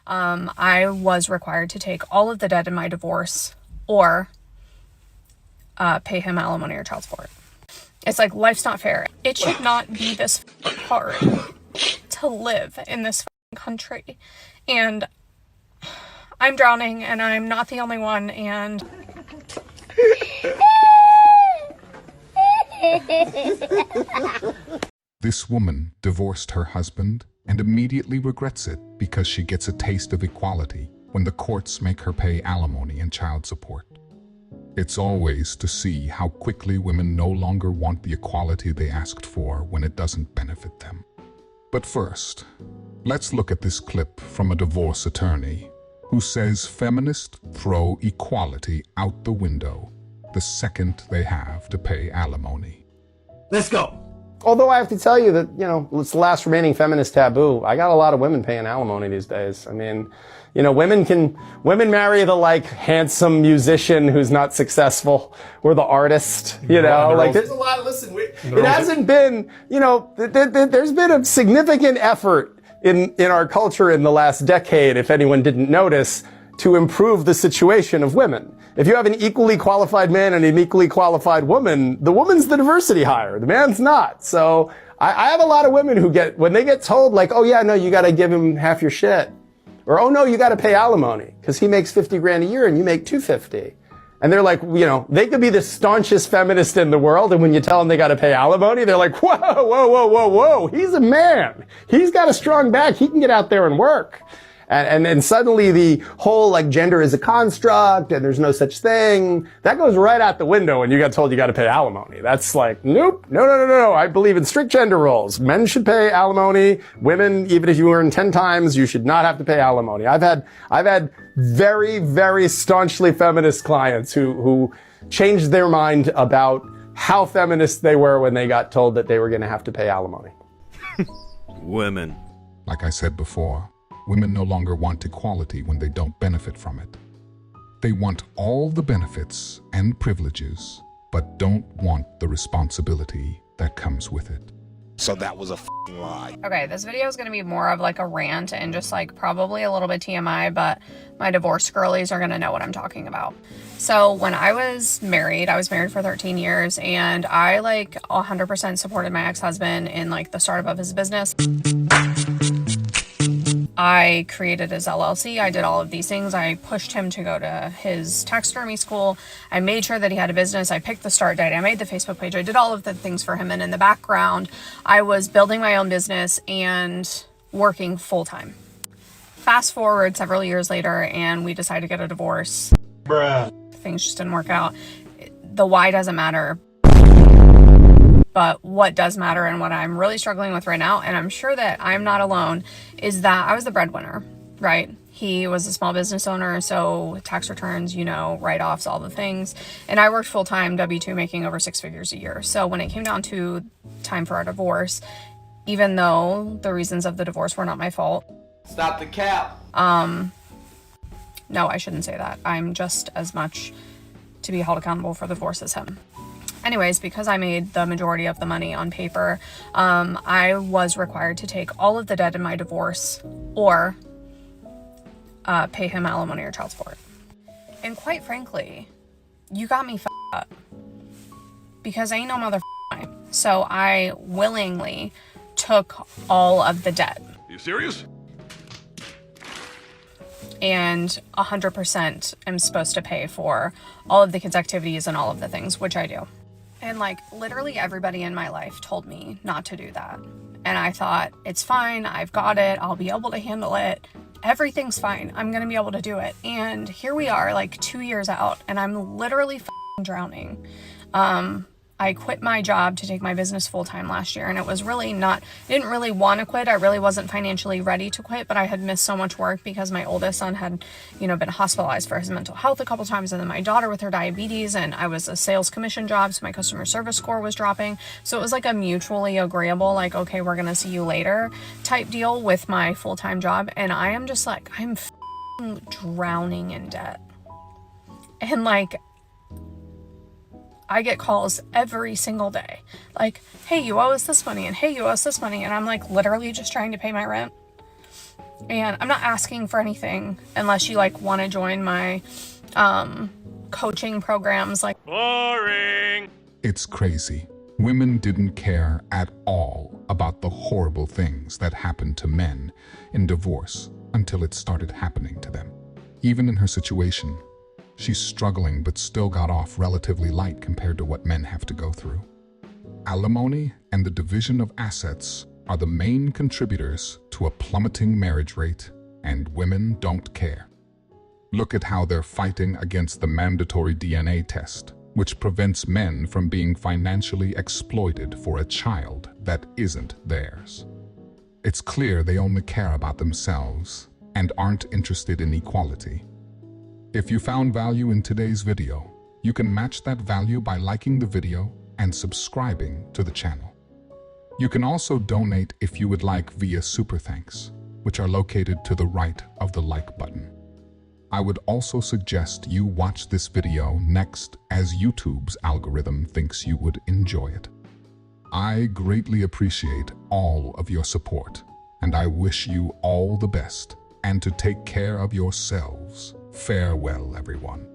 I was required to take all of the debt in my divorce or pay him alimony or child support. It's like, life's not fair. It should not be this hard to live in this country. And I'm drowning, and I'm not the only one, and... This woman divorced her husband and immediately regrets it because she gets a taste of equality when the courts make her pay alimony and child support. It's always to see how quickly women no longer want the equality they asked for when it doesn't benefit them. But first, let's look at this clip from a divorce attorney who says feminists throw equality out the window the second they have to pay alimony. Let's go. Although I have to tell you that, it's the last remaining feminist taboo. I got a lot of women paying alimony these days. I mean, women marry the handsome musician who's not successful, or the artist, there's a lot, listen, it hasn't been, there's been a significant effort in our culture in the last decade, if anyone didn't notice, to improve the situation of women. If you have an equally qualified man and an equally qualified woman, the woman's the diversity hire, the man's not. So I have a lot of women who when they get told oh yeah, no, you gotta give him half your shit. Or, oh no, you gotta pay alimony, because he makes 50 grand a year and you make 250. And they're like, they could be the staunchest feminist in the world, and when you tell them they gotta pay alimony, they're like, whoa, whoa, whoa, whoa, whoa, he's a man. He's got a strong back, he can get out there and work. And then suddenly the whole gender is a construct and there's no such thing, that goes right out the window when you got told you got to pay alimony. That's nope, no. I believe in strict gender roles. Men should pay alimony. Women, even if you earn 10 times, you should not have to pay alimony. I've had very, very staunchly feminist clients who changed their mind about how feminist they were when they got told that they were going to have to pay alimony. Women. Like I said before, women no longer want equality when they don't benefit from it. They want all the benefits and privileges, but don't want the responsibility that comes with it. So that was a f***ing lie. Okay, this video is going to be more of a rant and just probably a little bit TMI, but my divorce girlies are going to know what I'm talking about. So when I was married for 13 years, and I 100% supported my ex-husband in the startup of his business. I created his LLC. I did all of these things. I pushed him to go to his taxidermy school. I made sure that he had a business. I picked the start date. I made the Facebook page. I did all of the things for him. And in the background, I was building my own business and working full time. Fast forward several years later, and we decided to get a divorce. Bruh. Things just didn't work out. The why doesn't matter. But what does matter, and what I'm really struggling with right now, and I'm sure that I'm not alone, is that I was the breadwinner, right? He was a small business owner, so tax returns, write-offs, all the things. And I worked full-time, W-2, making over 6 figures a year. So when it came down to time for our divorce, even though the reasons of the divorce were not my fault. Stop the cap. No, I shouldn't say that. I'm just as much to be held accountable for the divorce as him. Anyways, because I made the majority of the money on paper, I was required to take all of the debt in my divorce or pay him alimony or child support. And quite frankly, you got me f***ed up, because I ain't no motherfucker. So I willingly took all of the debt. You serious? And 100% am supposed to pay for all of the kids' activities and all of the things, which I do. And literally everybody in my life told me not to do that. And I thought, it's fine, I've got it, I'll be able to handle it. Everything's fine, I'm gonna be able to do it. And here we are 2 years out, and I'm literally drowning. I quit my job to take my business full-time last year, and it was really I didn't really want to quit. I really wasn't financially ready to quit, but I had missed so much work because my oldest son had, been hospitalized for his mental health a couple times, and then my daughter with her diabetes, and I was a sales commission job, so my customer service score was dropping. So it was a mutually agreeable, okay, we're gonna see you later type deal with my full-time job, and I am just I'm drowning in debt. And I get calls every single day. Hey, you owe us this money, and hey, you owe us this money. And I'm literally just trying to pay my rent. And I'm not asking for anything unless you like want to join my coaching programs. Like, Boring. It's crazy. Women didn't care at all about the horrible things that happened to men in divorce until it started happening to them. Even in her situation, she's struggling but still got off relatively light compared to what men have to go through. Alimony and the division of assets are the main contributors to a plummeting marriage rate, and women don't care. Look at how they're fighting against the mandatory DNA test, which prevents men from being financially exploited for a child that isn't theirs. It's clear they only care about themselves and aren't interested in equality. If you found value in today's video, you can match that value by liking the video and subscribing to the channel. You can also donate if you would like via Super Thanks, which are located to the right of the like button. I would also suggest you watch this video next, as YouTube's algorithm thinks you would enjoy it. I greatly appreciate all of your support, and I wish you all the best, and to take care of yourselves. Farewell, everyone.